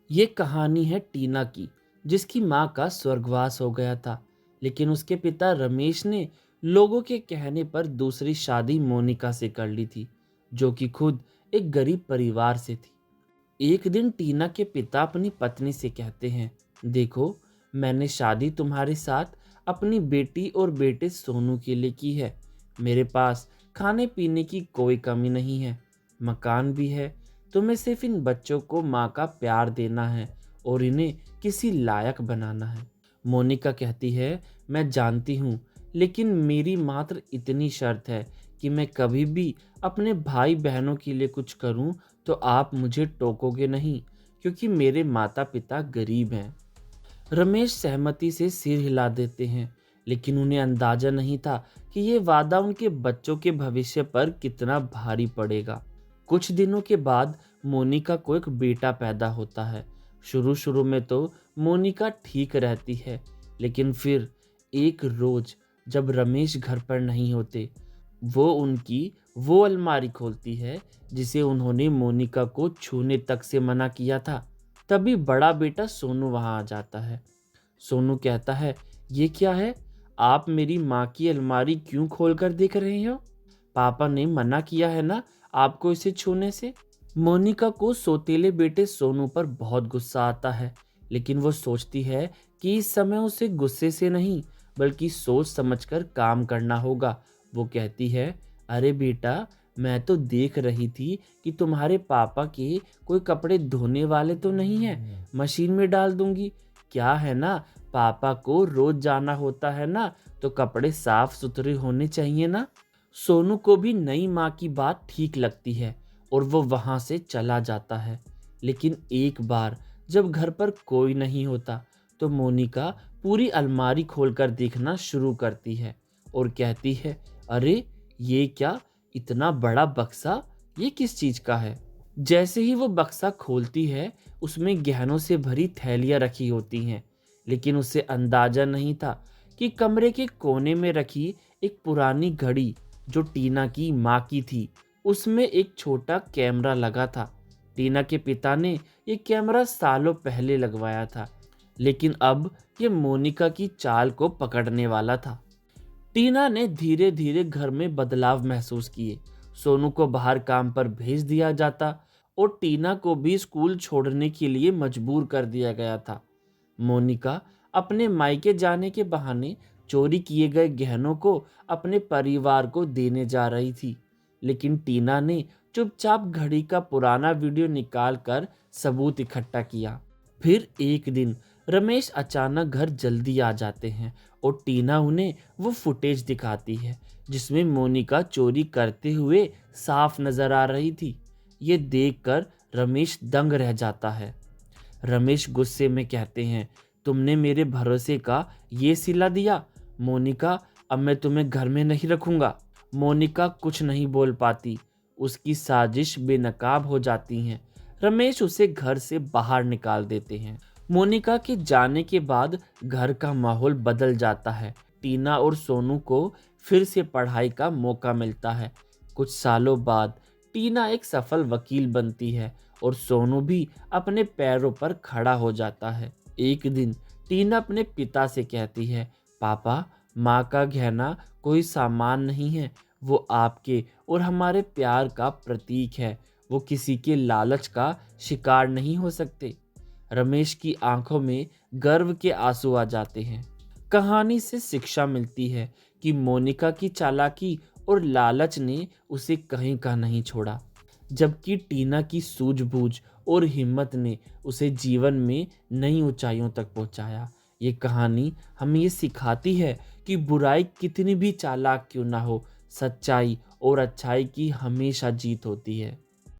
ये कहानी है टीना की, जिसकी माँ का स्वर्गवास हो गया था। लेकिन उसके पिता रमेश ने लोगों के कहने पर दूसरी शादी मोनिका से कर ली थी, जो कि खुद एक गरीब परिवार से थी। एक दिन टीना के पिता अपनी पत्नी से कहते हैं, देखो, मैंने शादी तुम्हारे साथ अपनी बेटी और बेटे सोनू के लिए की है। मेरे पास खाने पीने की कोई कमी नहीं है, मकान भी है। तुम्हें सिर्फ इन बच्चों को माँ का प्यार देना है और इन्हें किसी लायक बनाना है। मोनिका कहती है, मैं जानती हूँ, लेकिन मेरी मात्र इतनी शर्त है कि मैं कभी भी अपने भाई बहनों के लिए कुछ करूँ तो आप मुझे टोकोगे नहीं, क्योंकि मेरे माता पिता गरीब हैं। रमेश सहमति से सिर हिला देते हैं, लेकिन उन्हें अंदाजा नहीं था कि ये वादा उनके बच्चों के भविष्य पर कितना भारी पड़ेगा। कुछ दिनों के बाद मोनिका को एक बेटा पैदा होता है। शुरू शुरू में तो मोनिका ठीक रहती है, लेकिन फिर एक रोज जब रमेश घर पर नहीं होते, वो उनकी वो अलमारी खोलती है जिसे उन्होंने मोनिका को छूने तक से मना किया था। तभी बड़ा बेटा सोनू वहां आ जाता है। सोनू कहता है, ये क्या है? आप मेरी माँ की अलमारी क्यों खोल कर देख रहे हो? पापा ने मना किया है ना आपको इसे छूने से। मोनिका को सौतेले बेटे सोनू पर बहुत गुस्सा आता है, लेकिन वो सोचती है कि इस समय उसे गुस्से से नहीं, बल्कि सोच समझकर काम करना होगा। वो कहती है, अरे बेटा, मैं तो देख रही थी कि तुम्हारे पापा के कोई कपड़े धोने वाले तो नहीं है, मशीन में डाल दूंगी। क्या है ना, पापा को रोज जाना होता है ना, तो कपड़े साफ सुथरे होने चाहिए ना। सोनू को भी नई माँ की बात ठीक लगती है और वो वहां से चला जाता है। लेकिन एक बार जब घर पर कोई नहीं होता, तो मोनिका पूरी अलमारी खोलकर देखना शुरू करती है और कहती है, अरे ये क्या, इतना बड़ा बक्सा, ये किस चीज का है? जैसे ही वो बक्सा खोलती है, उसमें गहनों से भरी थैलियां रखी होती हैं, लेकिन उसे अंदाजा नहीं था कि कमरे के कोने में रखी एक पुरानी घड़ी, जो टीना की माँ की थी, उसमें एक छोटा कैमरा लगा था। टीना के पिता ने ये कैमरा सालों पहले लगवाया था, लेकिन अब ये मोनिका की चाल को पकड़ने वाला था। टीना ने धीरे धीरे घर में बदलाव महसूस किए। सोनू को बाहर काम पर भेज दिया जाता और टीना को भी स्कूल छोड़ने के लिए मजबूर कर दिया गया था। मोनिका अपने मायके जाने के बहाने चोरी किए गए गहनों को अपने परिवार को देने जा रही थी, लेकिन टीना ने चुपचाप घड़ी का पुराना वीडियो निकाल कर सबूत इकट्ठा किया। फिर एक दिन रमेश अचानक घर जल्दी आ जाते हैं और टीना उन्हें वो फुटेज दिखाती है जिसमें मोनिका चोरी करते हुए साफ नजर आ रही थी। ये देखकर रमेश दंग रह जाता है। रमेश गुस्से में कहते हैं, तुमने मेरे भरोसे का ये सिला दिया। मोनिका, अब मैं तुम्हें घर में नहीं रखूंगा। मोनिका कुछ नहीं बोल पाती। उसकी साजिश बेनकाब हो जाती है। रमेश उसे घर से बाहर निकाल देते हैं। मोनिका के जाने के बाद घर का माहौल बदल जाता है। टीना और सोनू को फिर से पढ़ाई का मौका मिलता है। कुछ सालों बाद टीना एक सफल वकील बनती है और सोनू भी अपने पैरों पर खड़ा हो जाता है। एक दिन टीना अपने पिता से कहती है, पापा, माँ का गहना कोई सामान नहीं है, वो आपके और हमारे प्यार का प्रतीक है। वो किसी के लालच का शिकार नहीं हो सकते। रमेश की आंखों में गर्व के आंसू आ जाते हैं। कहानी से शिक्षा मिलती है कि मोनिका की चालाकी और लालच ने उसे कहीं का नहीं छोड़ा, जबकि टीना की सूझबूझ और हिम्मत ने उसे जीवन में नई ऊंचाइयों तक पहुंचाया। ये कहानी हमें ये सिखाती है कि बुराई कितनी भी चालाक क्यों ना हो, सच्चाई और अच्छाई की हमेशा जीत होती है।